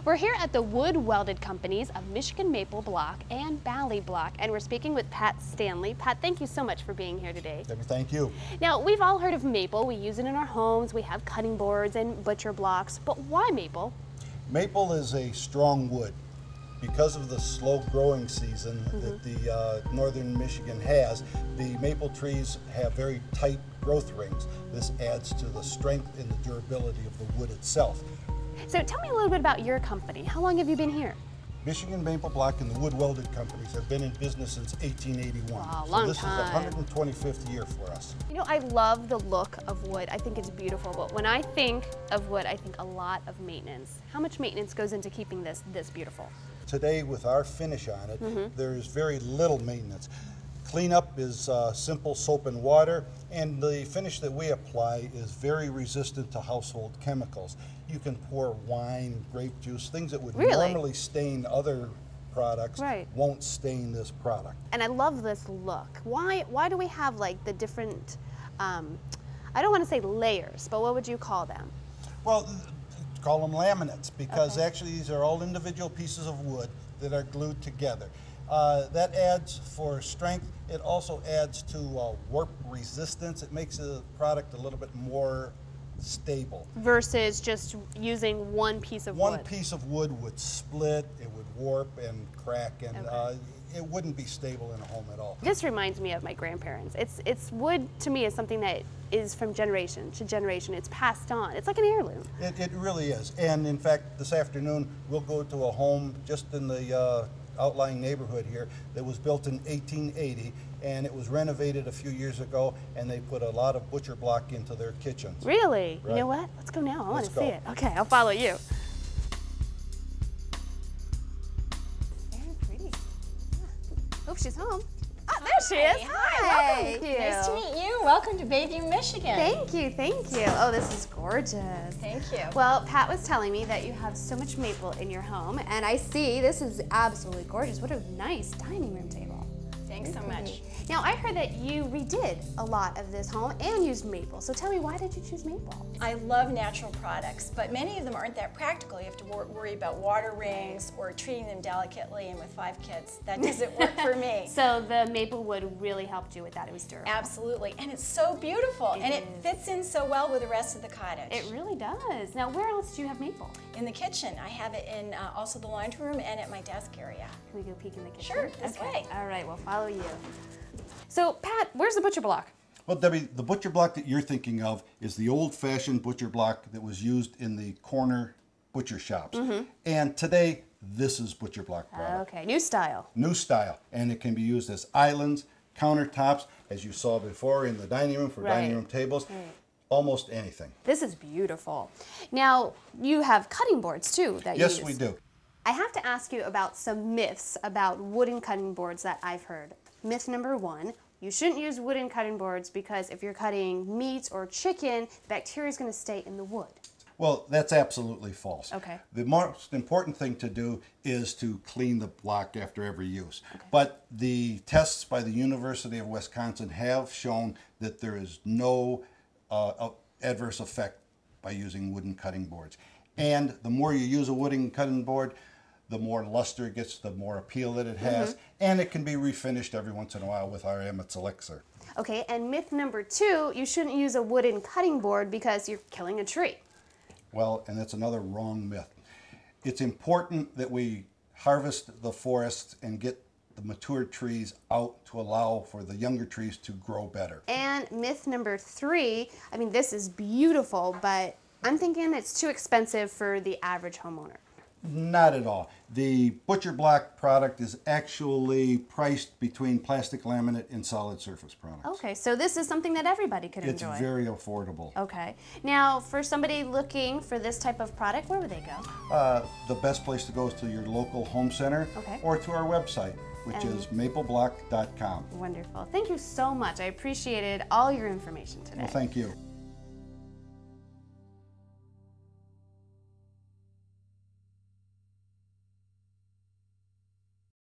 We're here at the wood welded companies of Michigan Maple Block and Bally Block, and we're speaking with Pat Stanley. Pat, thank you so much for being here today. Debbie, thank you. Now, we've all heard of maple. We use it in our homes. We have cutting boards and butcher blocks, but why maple? Maple is a strong wood. Because of the slow growing season that the northern Michigan has, the maple trees have very tight growth rings. This adds to the strength and the durability of the wood itself. So tell me a little bit about your company. How long have you been here? Michigan Maple Block and the wood welded companies have been in business since 1881. Wow, so long this time. is the 125th year for us. You know, I love the look of wood. I think it's beautiful, but when I think of wood, I think a lot of maintenance. How much maintenance goes into keeping this beautiful? Today, with our finish on it, there is very little maintenance. Cleanup is simple soap and water, and the finish that we apply is very resistant to household chemicals. You can pour wine, grape juice, things that would normally stain other products won't stain this product. And I love this look. Why do we have like the different, I don't want to say layers, but what would you call them? Well, call them laminates because actually these are all individual pieces of wood that are glued together. That adds for strength. It also adds to warp resistance. It makes the product a little bit more stable. Versus just using one piece of wood. One piece of wood would split, it would warp and crack, and it wouldn't be stable in a home at all. This reminds me of my grandparents. It's wood to me is something that is from generation to generation. It's passed on. It's like an heirloom. It really is. And in fact, this afternoon we'll go to a home just in the outlying neighborhood here that was built in 1880, and it was renovated a few years ago, and they put a lot of butcher block into their kitchens. Really? Right. You know what? Let's go now. I want to Let's see go. it. Okay, I'll follow you. Very pretty. Yeah. Hope she's home. Oh, there she is. Hi, Thank you. Nice to meet you. Welcome to Bayview, Michigan. Thank you, thank you. Oh, this is gorgeous. Thank you. Well, Pat was telling me that you have so much maple in your home, and I see this is absolutely gorgeous. What a nice dining room table. Thanks so much. Now, I heard that you redid a lot of this home and used maple. So tell me, why did you choose maple? I love natural products, but many of them aren't that practical. You have to worry about water rings or treating them delicately, and with 5 kids, that doesn't work for me. So the maple wood really helped you with that. It was durable. Absolutely, and it's so beautiful, and it fits in so well with the rest of the cottage. It really does. Now, where else do you have maple? In the kitchen, I have it in also the laundry room and at my desk area. Can we go peek in the kitchen? Sure, this way. All right, we'll follow you. So, Pat, where's the butcher block? Well, Debbie, the butcher block that you're thinking of is the old-fashioned butcher block that was used in the corner butcher shops. And today, this is butcher block product. Okay, new style. New style, and it can be used as islands, countertops, as you saw before in the dining room for dining room tables, almost anything. This is beautiful. Now, you have cutting boards too that you use. Yes, we do. I have to ask you about some myths about wooden cutting boards that I've heard. Myth number 1, you shouldn't use wooden cutting boards because if you're cutting meat or chicken, bacteria is going to stay in the wood. Well, that's absolutely false. Okay. The most important thing to do is to clean the block after every use. But the tests by the University of Wisconsin have shown that there is no adverse effect by using wooden cutting boards. And the more you use a wooden cutting board, the more luster it gets, the more appeal that it has, and it can be refinished every once in a while with our Emmett's Elixir. Okay, and myth number 2, you shouldn't use a wooden cutting board because you're killing a tree. Well, and that's another wrong myth. It's important that we harvest the forests and get the mature trees out to allow for the younger trees to grow better. And myth number 3, I mean, this is beautiful, but I'm thinking it's too expensive for the average homeowner. Not at all. The butcher block product is actually priced between plastic laminate and solid surface products. Okay, so this is something that everybody could It's enjoy. very affordable. Okay. Now, for somebody looking for this type of product, where would they go? The best place to go is to your local home center or to our website, which is mapleblock.com. Wonderful. Thank you so much. I appreciated all your information today. Well, thank you.